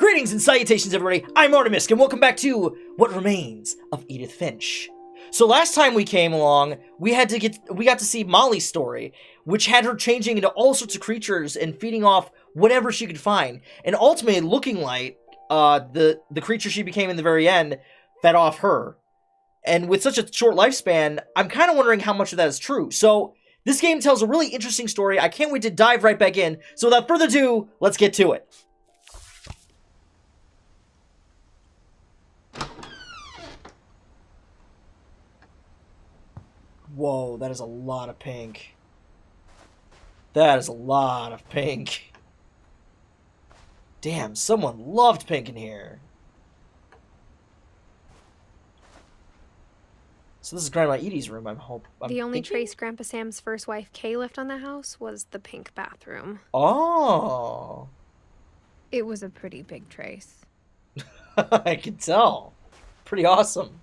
Greetings and salutations, everybody. I'm Artymisk, and welcome back to What Remains of Edith Finch. So last time we came along, we got to see Molly's story, which had her changing into all sorts of creatures and feeding off whatever she could find, and ultimately looking like the creature she became in the very end fed off her. And with such a short lifespan, I'm kind of wondering how much of that is true. So this game tells a really interesting story. I can't wait to dive right back in. So without further ado, let's get to it. Whoa, that is a lot of pink. That is a lot of pink. Damn, someone loved pink in here. So this is Grandma Edie's room, I'm The only thinking? trace Grandpa Sam's first wife, Kay, left on the house was the pink bathroom. Oh. It was a pretty big trace. I can tell. Pretty awesome.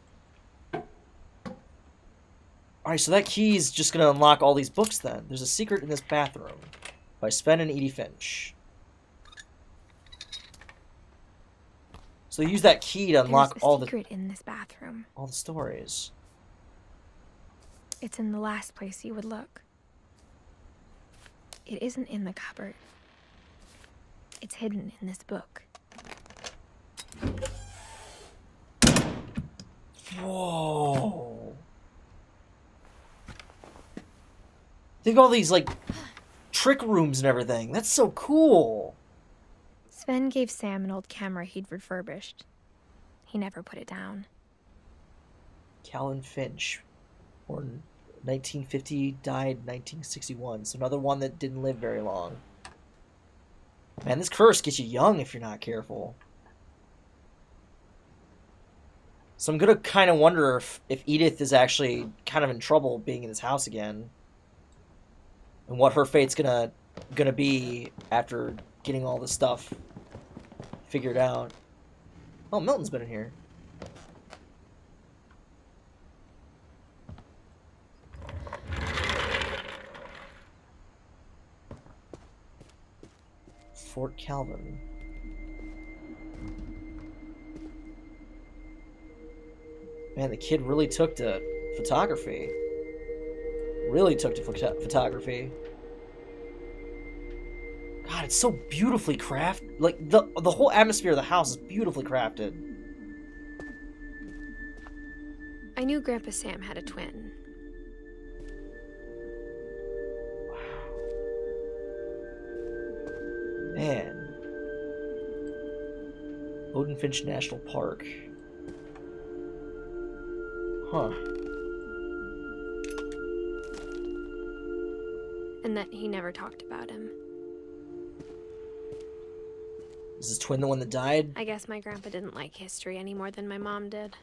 Alright, so that key is just going to unlock all these books then. There's a secret in this bathroom by Sven and Edie Finch. So they use that key to unlock all the secret in this bathroom. All the stories. It's in the last place you would look. It isn't in the cupboard. It's hidden in this book. Whoa. Think of all these, like, trick rooms and everything. That's so cool. Sven gave Sam an old camera he'd refurbished. He never put it down. Calvin Finch, born 1950, died 1961. So another one that didn't live very long. Man, this curse gets you young if you're not careful. So I'm gonna kind of wonder if Edith is actually kind of in trouble being in this house again. And what her fate's gonna be after getting all this stuff figured out. Oh, Milton's been in here. Fort Calvin. Man, the kid really took to photography. Really took to photography. God, it's so beautifully crafted. Like, the whole atmosphere of the house is beautifully crafted. I knew Grandpa Sam had a twin. Man. Odin Finch National Park. Huh. And that he never talked about him. Is his twin the one that died? I guess my grandpa didn't like history any more than my mom did.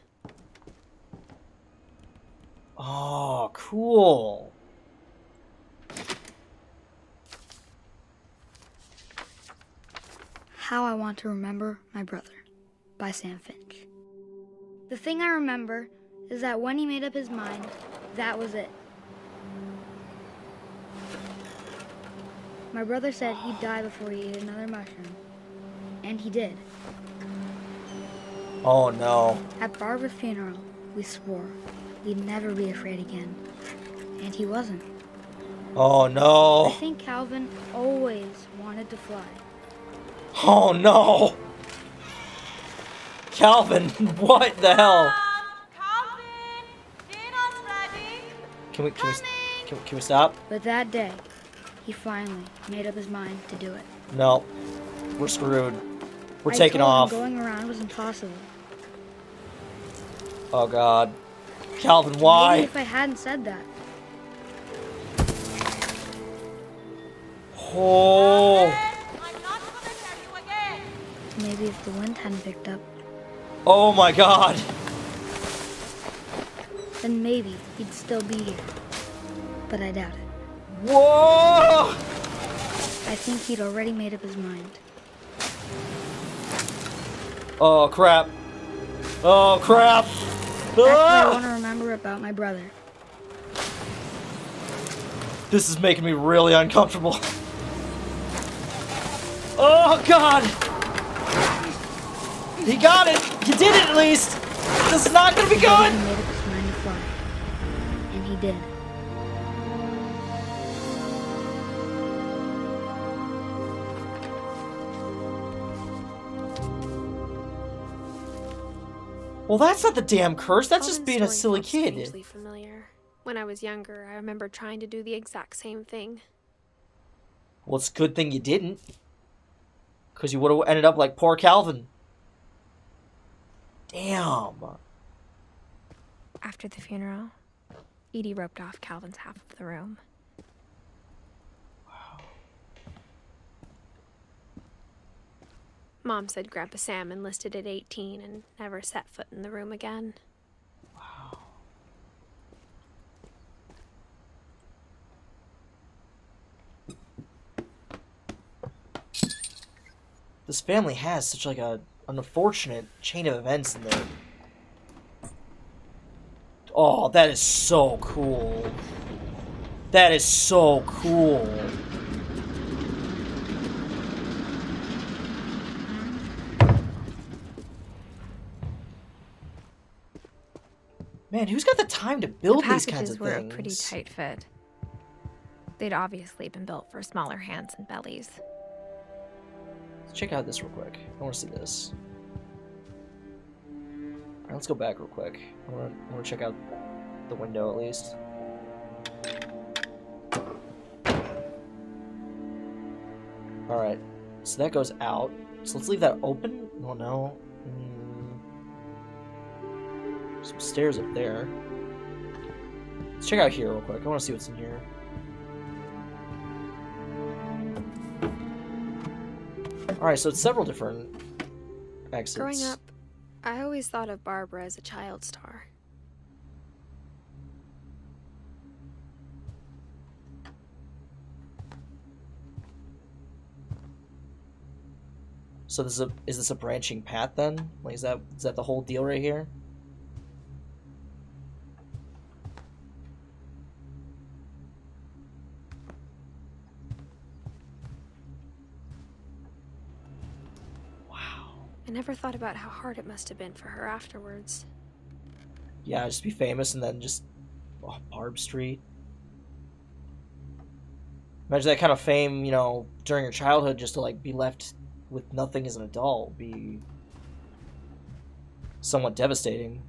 Oh, cool. How I Want to Remember My Brother by Sam Finch. The thing I remember is that when he made up his mind, that was it. My brother said he'd die before he ate another mushroom. And he did. Oh no. At Barbara's funeral, we swore we'd never be afraid again. And he wasn't. Oh no. I think Calvin always wanted to fly. Oh no. Calvin, what the hell? Calvin, dinner's ready. Can we stop? But that day, he finally made up his mind to do it. No. We're screwed. We're I taking told off. him going around was impossible. Oh god. Calvin, why? Maybe if I hadn't said that. Oh. I'm not gonna tell you again. Maybe if the wind hadn't picked up, Oh my god. then maybe he'd still be here. But I doubt it. Whoa! I think he'd already made up his mind. Oh crap. Oh crap. That's what I Ah! want to remember about my brother. This is making me really uncomfortable. Oh god! He got it! You did it at least! This is not gonna be He good! made up his mind to fly. And he did. Well, that's not the damn curse. That's just Calvin's being a story silly felt kid. strangely familiar. When I was younger, I remember trying to do the exact same thing. Well, it's a good thing you didn't. Because you would have ended up like poor Calvin. Damn. After the funeral, Edie roped off Calvin's half of the room. Mom said Grandpa Sam enlisted at 18 and never set foot in the room again. Wow. This family has such like an unfortunate chain of events in there. Oh, that is so cool. That is so cool. Man, who's got the time to build The these kinds packages of were things? a pretty tight fit. They'd obviously been built for smaller hands and bellies. Let's check out this real quick. I want to see this. Alright, let's go back real quick. I want to check out the window at least. Alright, so that goes out. So let's leave that open? Oh no. Some stairs up there. Let's check out here real quick. I want to see what's in here. Alright, so it's several different exits. Growing up, I always thought of Barbara as a child star. So is this a branching path then? Like is that the whole deal right here? Wow. I never thought about how hard it must have been for her afterwards. Yeah, just be famous and then just Barb Street. Imagine that kind of fame, you know, during your childhood, just to like be left with nothing as an adult, be somewhat devastating.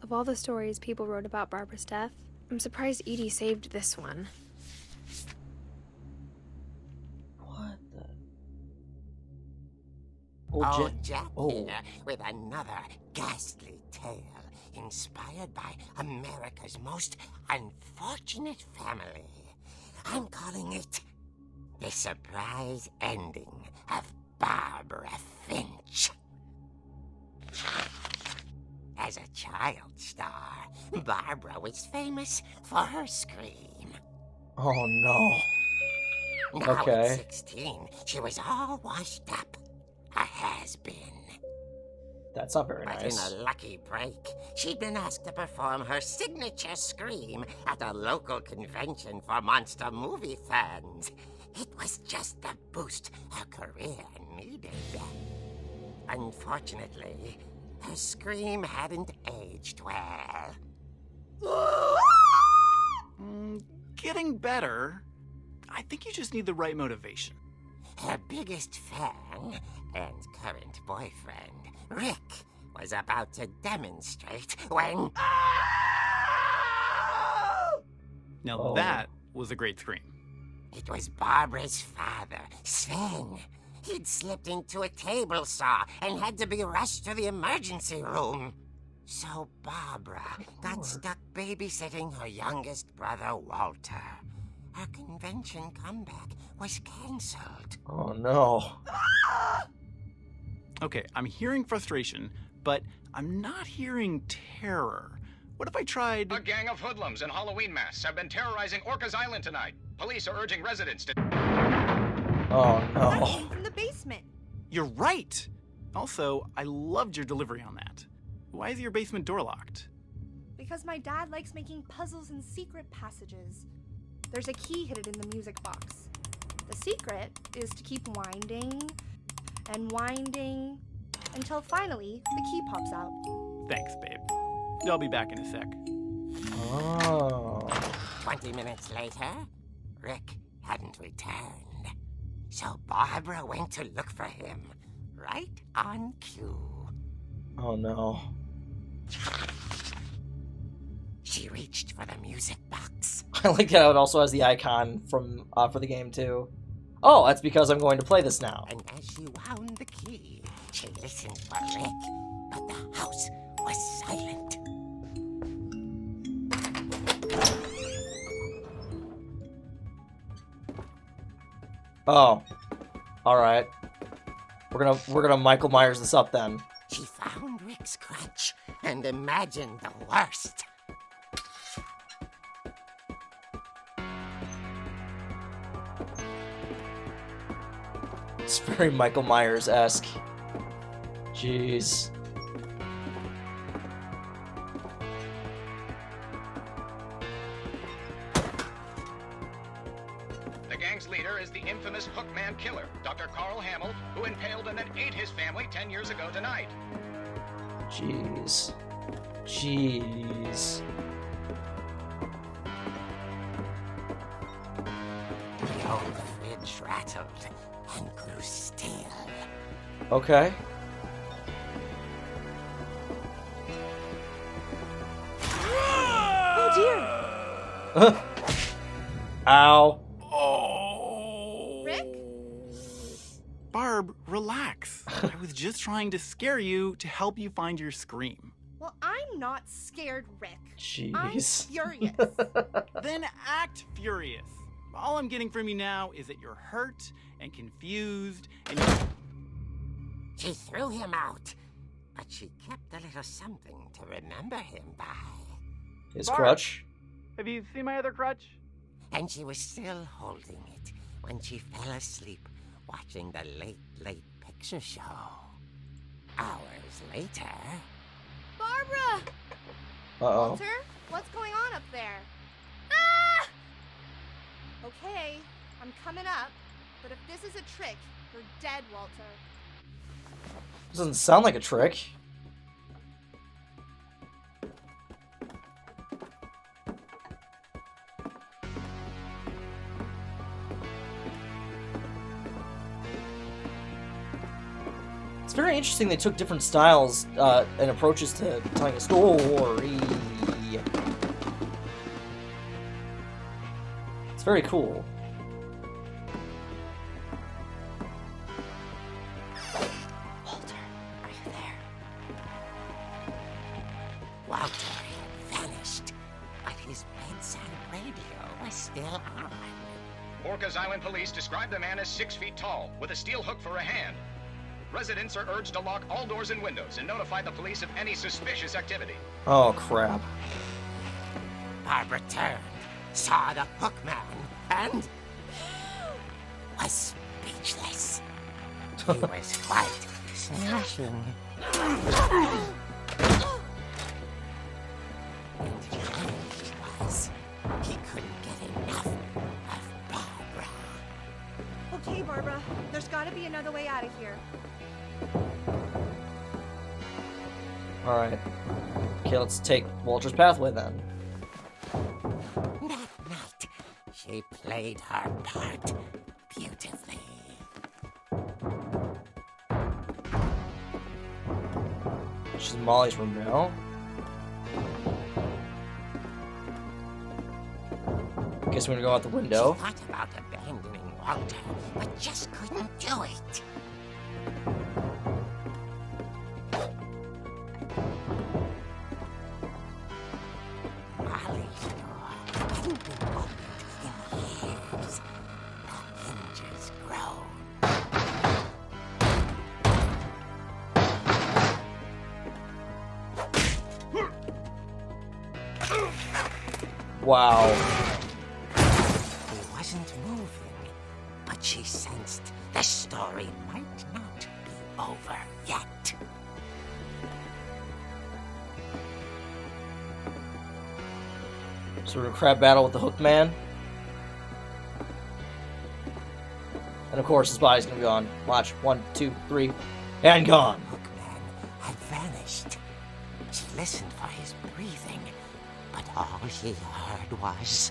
Of all the stories people wrote about Barbara's death, I'm surprised Edie saved this one. What the? Old Jack Oh. here with another ghastly tale inspired by America's most unfortunate family. I'm calling it The Surprise Ending of Barbara Finch. As a child star, Barbara was famous for her scream. Oh no. Now Okay. at 16, she was all washed up. A has-been. That's not very But nice. in a lucky break, she'd been asked to perform her signature scream at a local convention for monster movie fans. It was just the boost her career needed. Unfortunately, her scream hadn't aged well. Getting better. I think you just need the right motivation. Her biggest fan and current boyfriend, Rick, was about to demonstrate when... Now Oh. that was a great scream. It was Barbara's father, Sven. He'd slipped into a table saw and had to be rushed to the emergency room. So Barbara got stuck babysitting her youngest brother, Walter. Her convention comeback was cancelled. Oh no. Okay, I'm hearing frustration, but I'm not hearing terror. What if I tried... A gang of hoodlums in Halloween masks have been terrorizing Orcas Island tonight. Police are urging residents to... Oh That no. came from the basement. You're right! Also, I loved your delivery on that. Why is your basement door locked? Because my dad likes making puzzles and secret passages. There's a key hidden in the music box. The secret is to keep winding and winding until finally the key pops out. Thanks, babe. I'll be back in a sec. Oh. 20 minutes later, Rick hadn't returned. So Barbara went to look for him, right on cue. Oh no. She reached for the music box. I like how it also has the icon from for the game too. Oh, that's because I'm going to play this now. And as she wound the key, she listened for Rick, but the house was silent. Oh. Alright. We're gonna Michael Myers this up then. She found Rick's crutch and imagined the worst. It's very Michael Myers-esque. Jeez. The gang's leader is the infamous Hookman killer, Dr. Carl Hamill, who impaled and then ate his family 10 years ago tonight. Jeez. Jeez. The old fridge rattled and grew still. Okay. Oh dear! Ow. Oh. Rick? Barb, relax. I was just trying to scare you to help you find your scream. Well, I'm not scared, Rick. I'm Jeez. furious. Then act furious. All I'm getting from you now is that you're hurt and confused and She threw him out, but she kept a little something to remember him by. His Barb. crutch. Have you seen my other crutch? And she was still holding it when she fell asleep watching the late picture show. Hours later... Barbara! Uh-oh. Walter, what's going on up there? Ah! Okay, I'm coming up, but if this is a trick, you're dead, Walter. Doesn't sound like a trick. It's very interesting they took different styles and approaches to telling a story. It's very cool. Walter, are you there? Walter had vanished, but his bedside radio was still on. Orcas Island police describe the man as 6 feet tall, with a steel hook for a hand. Residents are urged to lock all doors and windows and notify the police of any suspicious activity. Oh, crap. Barbara turned, saw the hookman, and was speechless. He was quite smashing. And here he was. He couldn't get enough of Barbara. Okay, Barbara, there's gotta be another way out of here. Alright. Okay, let's take Walter's pathway then. That night, she played her part beautifully. She's in Molly's room now. Guess we're gonna go out the window. She thought about abandoning Walter, but just couldn't do it. Molly's door hadn't been opened in years. The hinges groaned. Wow. He wasn't moving, but she sensed the story might not be over yet. Sort of crab battle with the Hook Man. And of course, his body's gonna be gone. Watch. 1, 2, 3. And gone. Hookman had vanished. She listened for his breathing, but all she heard was...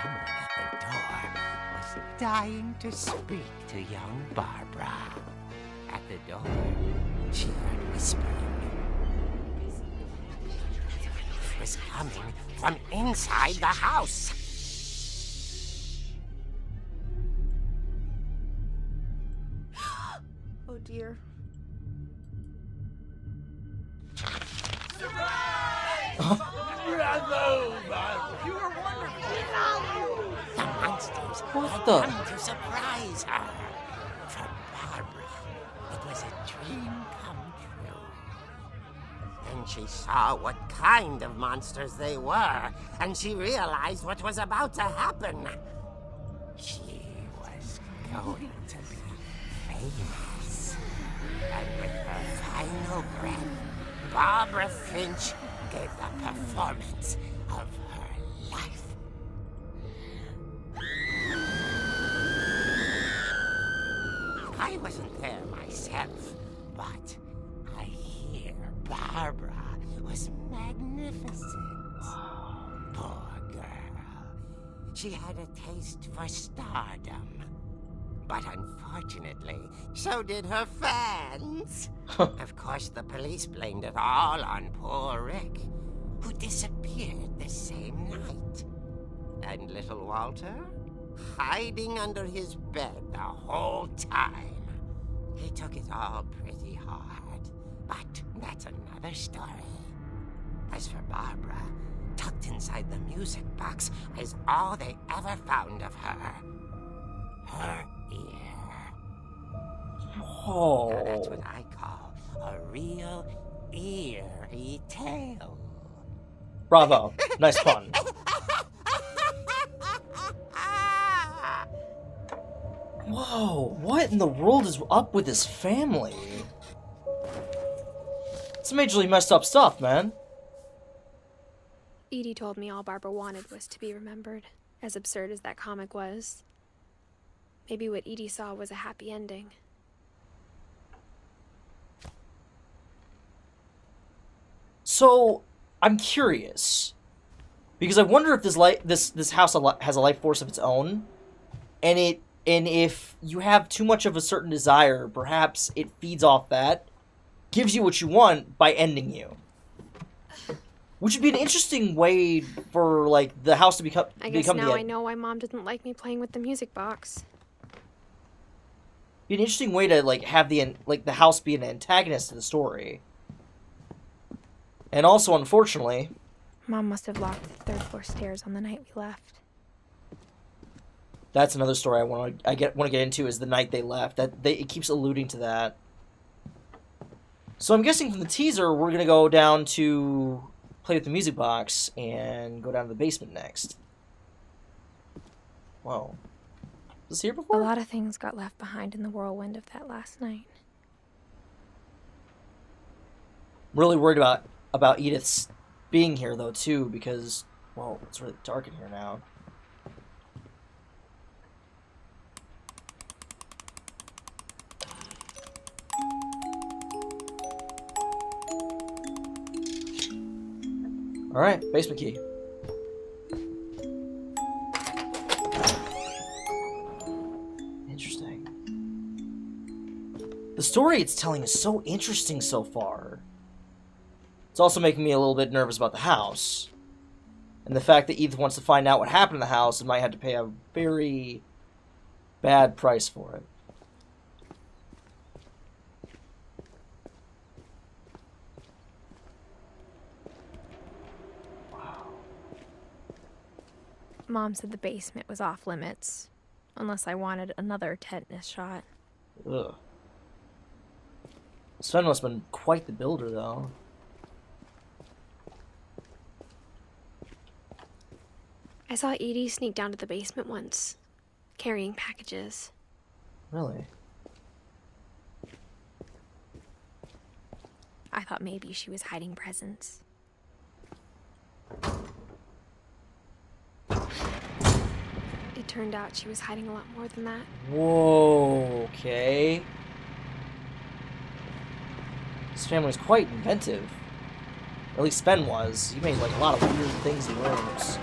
Someone at the door was dying to speak to young Barbara. At the door, she heard whispering. It was coming from inside the house. Oh dear. The monsters What had the- come to surprise her. For Barbara, it was a dream come true. Then she saw what kind of monsters they were, and she realized what was about to happen. She was going to be famous. And with her final breath, Barbara Finch gave the performance of her life. I wasn't there myself, but I hear Barbara was magnificent. Poor girl. She had a taste for stardom. But unfortunately, so did her fans. Of course, the police blamed it all on poor Rick, who disappeared the same night. And little Walter? Hiding under his bed the whole time. He took it all pretty hard, but that's another story. As for Barbara, tucked inside the music box is all they ever found of her. Her ear. Now, that's Whoa. what I call a real eerie tale. Bravo. Nice pun. Whoa, what in the world is up with this family? It's majorly messed up stuff, man. Edie told me all Barbara wanted was to be remembered, as absurd as that comic was. Maybe what Edie saw was a happy ending. So, I'm curious. Because I wonder if this house has a life force of its own, and if you have too much of a certain desire, perhaps it feeds off that, gives you what you want by ending you. Which would be an interesting way for, like, the house to become now the I know why Mom didn't like me playing with the music box. Be an interesting way to, like, have the house be an antagonist to the story. And also, unfortunately, Mom must have locked the third floor stairs on the night we left. that's another story I want to get into, is the night they left. It keeps alluding to that. So I'm guessing from the teaser, we're gonna go down to play with the music box and go down to the basement next. Whoa. Was this here A before? lot of things got left behind in the whirlwind of that last night. I'm really worried about Edith's being here, though, too, because, well, it's really dark in here now. Alright, basement key. Interesting. The story it's telling is so interesting so far. It's also making me a little bit nervous about the house. And the fact that Edith wants to find out what happened in the house and might have to pay a very bad price for it. Mom said the basement was off limits, unless I wanted another tetanus shot. Ugh. Sven must have been quite the builder, though. I saw Edie sneak down to the basement once, carrying packages. Really? I thought maybe she was hiding presents. It turned out she was hiding a lot more than that. Whoa, okay. This family's quite inventive. At least Ben was. He made like a lot of weird things in rooms.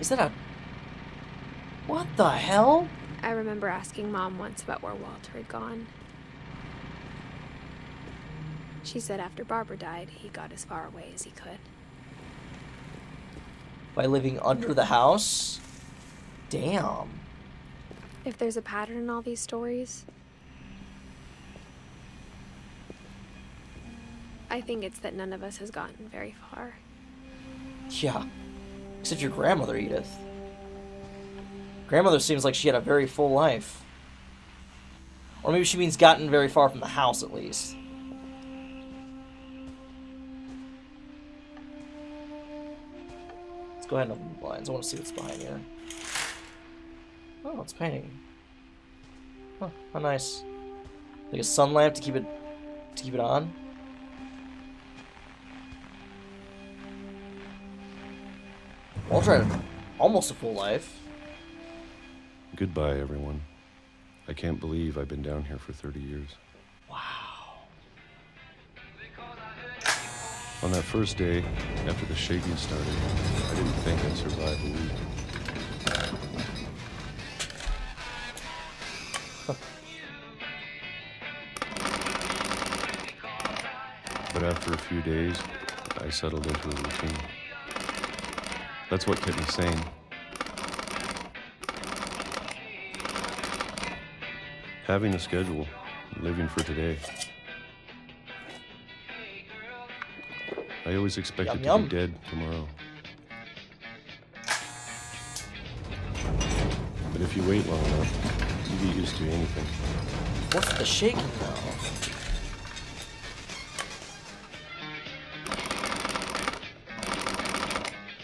Is that a... What the hell? I remember asking Mom once about where Walter had gone. She said after Barbara died, he got as far away as he could. By living under the house? Damn. If there's a pattern in all these stories, I think it's that none of us has gotten very far. Yeah. Except your grandmother, Edith. Grandmother seems like she had a very full life. Or maybe she means gotten very far from the house, at least. Let's go ahead and open the blinds. I want to see what's behind here. Oh, it's painting. Huh, how nice. Like a sun lamp to keep it on. Walter had almost a full life. Goodbye, everyone. I can't believe I've been down here for 30 years. Wow. On that first day, after the shaking started, I didn't think I'd survive a week. But after a few days, I settled into a routine. That's what kept me sane. Having a schedule, living for today. I always expected to be dead tomorrow. But if you wait long enough, you get used to anything. What's the shaking though?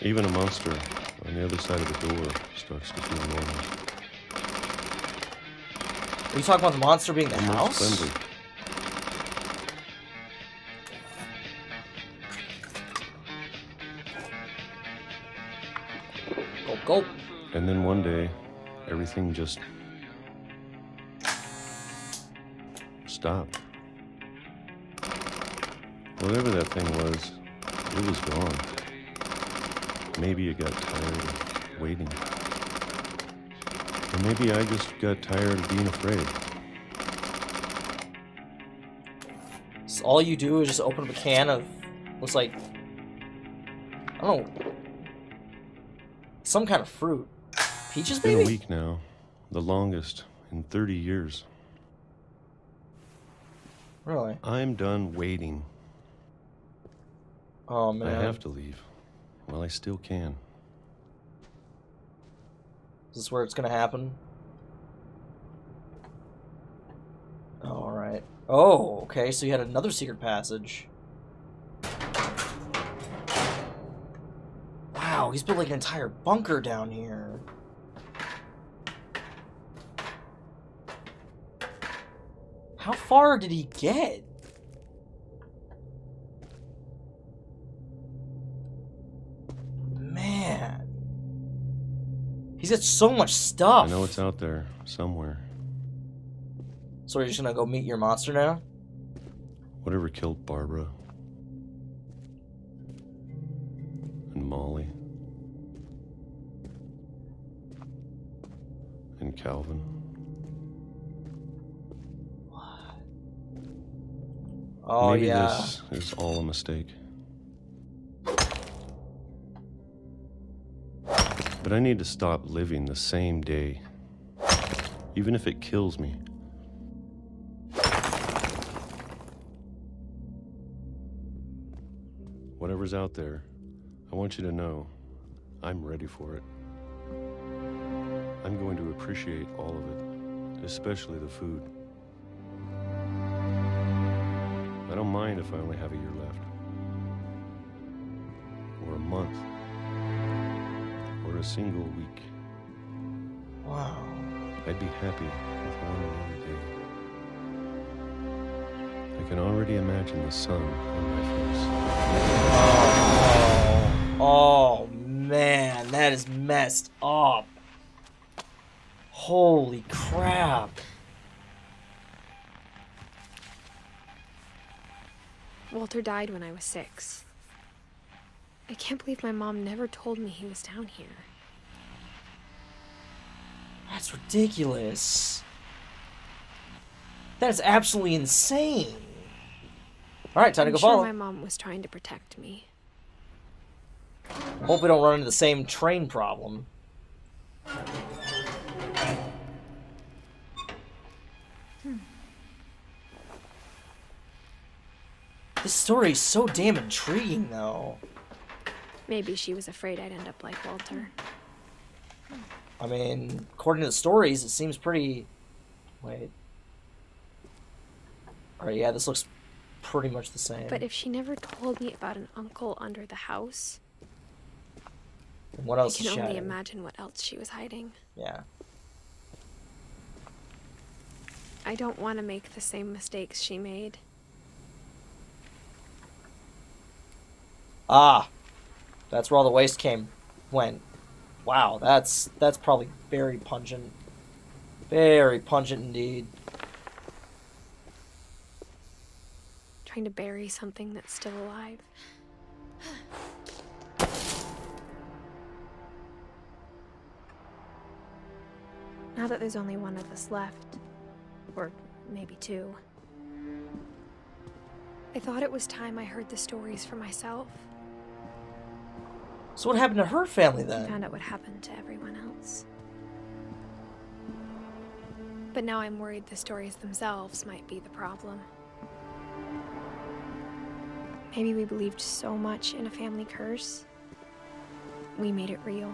Even a monster on the other side of the door starts to feel normal. Are you talking about the monster being the Almost house? friendly. Go. And then one day, everything just stopped. Whatever that thing was, it was gone. Maybe it got tired of waiting. Or maybe I just got tired of being afraid. So all you do is just open up a can of, looks like, I don't know, some kind of fruit. Peaches, It's been maybe? a week now, the longest in 30 years. Really? I'm done waiting. Oh, man. I have to leave. Well, I still can. Is this where it's gonna happen? Oh, alright. Oh, okay, so you had another secret passage. Wow, he's built like an entire bunker down here. How far did he get? Man. He's got so much stuff. I know it's out there somewhere. So you're just gonna go meet your monster now? Whatever killed Barbara and Molly and Calvin. Oh, Maybe yeah. this is all a mistake. But I need to stop living the same day, even if it kills me. Whatever's out there, I want you to know I'm ready for it. I'm going to appreciate all of it, especially the food. I don't mind if I only have a year left, or a month, or a single week. Wow. I'd be happy with one another day. I can already imagine the sun on my face. Oh, man, that is messed up. Holy crap. Walter died when I was 6. I can't believe my mom never told me he was down here. That's ridiculous. That is absolutely insane. Alright, time to go I'm sure follow. my mom was trying to protect me. Hope we don't run into the same train problem. This story is so damn intriguing, though. Maybe she was afraid I'd end up like Walter. I mean, according to the stories, it seems pretty... Wait. Alright, yeah, this looks pretty much the same. But if she never told me about an uncle under the house, And what else I is can only shadowed? imagine what else she was hiding. Yeah. I don't want to make the same mistakes she made. Ah! That's where all the waste went. Wow, that's probably very pungent. Very pungent indeed. Trying to bury something that's still alive. Now that there's only one of us left, or maybe 2, I thought it was time I heard the stories for myself. So what happened to her family I then? found out what happened to everyone else. But now I'm worried the stories themselves might be the problem. Maybe we believed so much in a family curse, we made it real.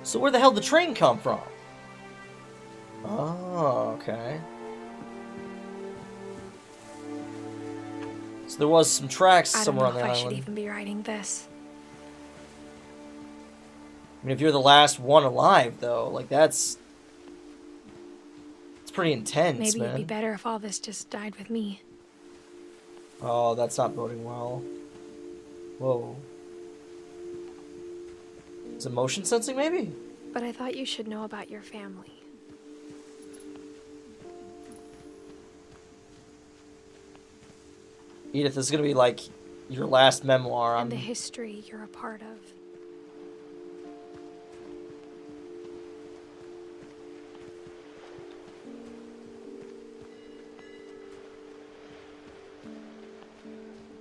So where the hell did the train come from? Oh, okay. So there was some tracks I don't somewhere know on the if I island. should even be writing this. I mean, if you're the last one alive, though, like it's pretty intense, Maybe man. it'd be better if all this just died with me. Oh, that's not boding well. Whoa. Is it motion sensing, maybe? But I thought you should know about your family. Edith, this is gonna be like your last memoir. And the history you're a part of.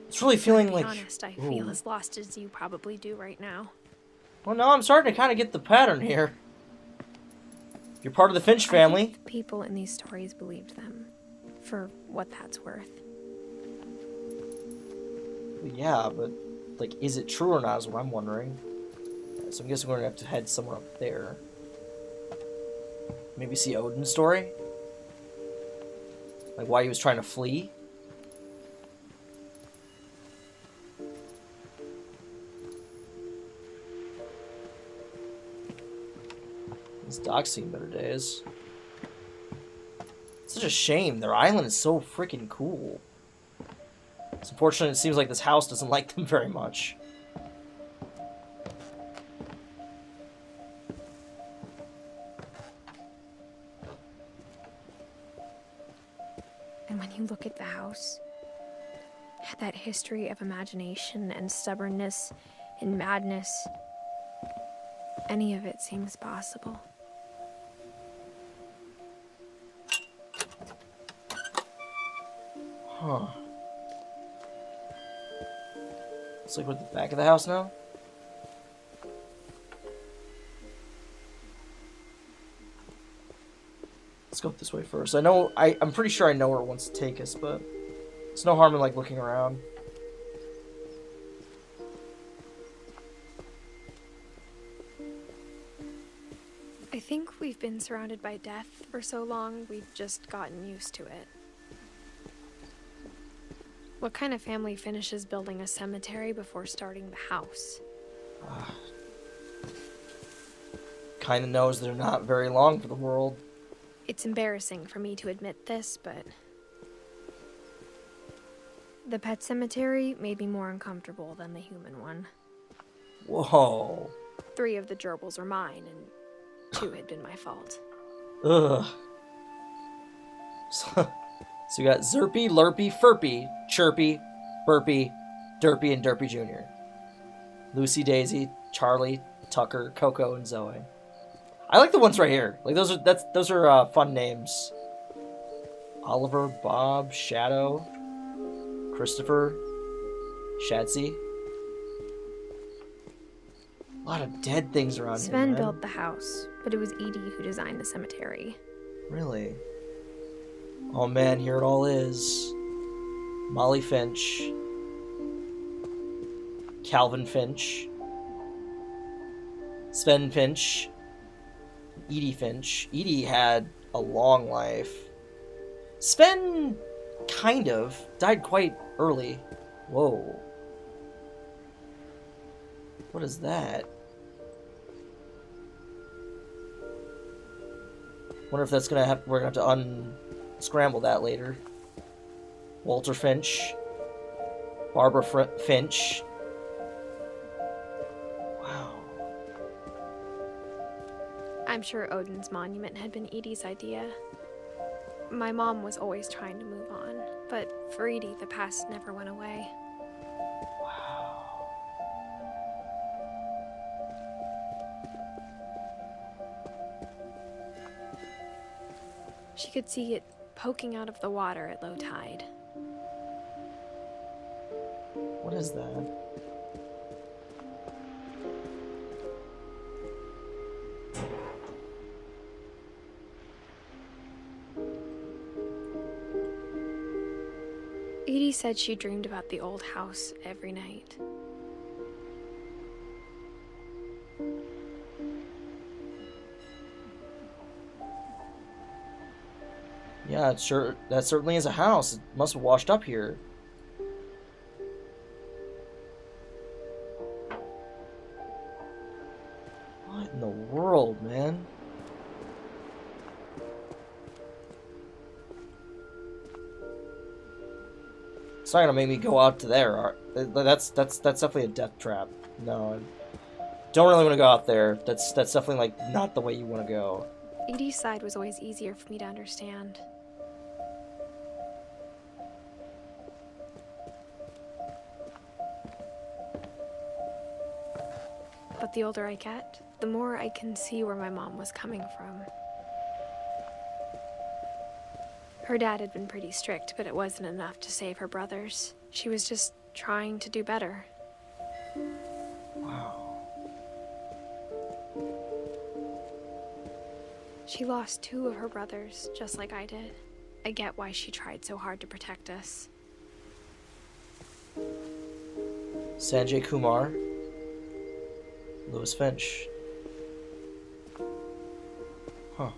It's really feeling To be like... honest, I feel Ooh. as lost as you probably do right now. Well, no, I'm starting to kind of get the pattern here. You're part of the Finch I family. think the people in these stories believed them, for what that's worth. Yeah, but, like, is it true or not is what I'm wondering. So I'm guessing we're gonna have to head somewhere up there. Maybe see Odin's story? Like, why he was trying to flee? These dogs seen better days. It's such a shame. Their island is so freaking cool. It's unfortunate it seems like this house doesn't like them very much. And when you look at the house, that history of imagination and stubbornness and madness, any of it seems possible. Huh. Looks like we're at the back of the house now. Let's go up this way first. I'm pretty sure I know where it wants to take us, but it's no harm in, like, looking around. I think we've been surrounded by death for so long, we've just gotten used to it. What kind of family finishes building a cemetery before starting the house? kind of knows they're not very long for the world. It's embarrassing for me to admit this, but the pet cemetery made me more uncomfortable than the human one. Whoa. 3 of the gerbils were mine, and 2 had been my fault. Ugh. So we got Zerpy, Lurpy, Furpy, Chirpy, Burpy, Derpy, and Derpy Jr. Lucy, Daisy, Charlie, Tucker, Coco, and Zoe. I like the ones right here. Like those are fun names. Oliver, Bob, Shadow, Christopher, Shadsy. A lot of dead things around here. Sven built the house, but it was Edie who designed the cemetery. Really? Oh man, here it all is. Molly Finch. Calvin Finch. Sven Finch. Edie Finch. Edie had a long life. Sven, kind of, died quite early. Whoa. What is that? Wonder if that's gonna have. We're gonna have to unscramble that later. Walter Finch. Barbara Finch. Wow. I'm sure Odin's monument had been Edie's idea. My mom was always trying to move on, but for Edie, the past never went away. Wow. She could see it poking out of the water at low tide. What is that? Edie said she dreamed about the old house every night. Yeah, it's sure that certainly is a house. It must have washed up here. What in the world, man? It's not gonna make me go out to there. That's definitely a death trap. No, I don't really want to go out there. That's definitely like not the way you want to go. Edie's side was always easier for me to understand. But the older I get, the more I can see where my mom was coming from. Her dad had been pretty strict, but it wasn't enough to save her brothers. She was just trying to do better. Wow. She lost 2 of her brothers, just like I did. I get why she tried so hard to protect us. Sanjay Kumar. Lewis Finch. Huh.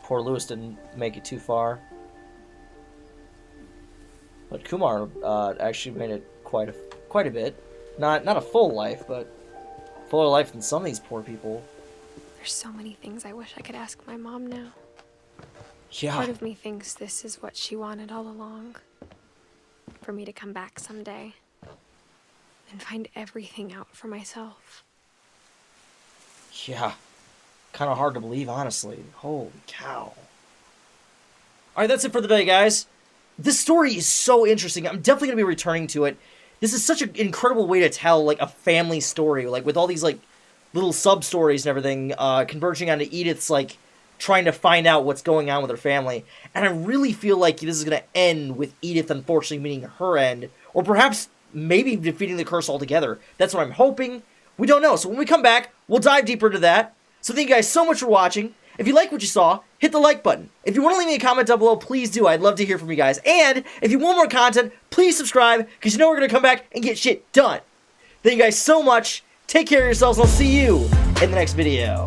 Poor Lewis didn't make it too far. But Kumar actually made it quite a bit. Not a full life, but fuller life than some of these poor people. There's so many things I wish I could ask my mom now. Yeah. Part of me thinks this is what she wanted all along. For me to come back someday and find everything out for myself. Yeah. Kind of hard to believe, honestly. Holy cow. Alright, that's it for the day, guys. This story is so interesting. I'm definitely going to be returning to it. This is such an incredible way to tell, like, a family story. Like, with all these, like, little sub-stories and everything, converging onto Edith's, like, trying to find out what's going on with her family. And I really feel like this is going to end with Edith, unfortunately, meeting her end. Or perhaps, maybe defeating the curse altogether. That's what I'm hoping. We don't know. So when we come back, we'll dive deeper into that. So thank you guys so much for watching. If you like what you saw, hit the like button. If you want to leave me a comment down below, please do. I'd love to hear from you guys. And if you want more content, please subscribe, because you know we're going to come back and get shit done. Thank you guys so much. Take care of yourselves, and I'll see you in the next video.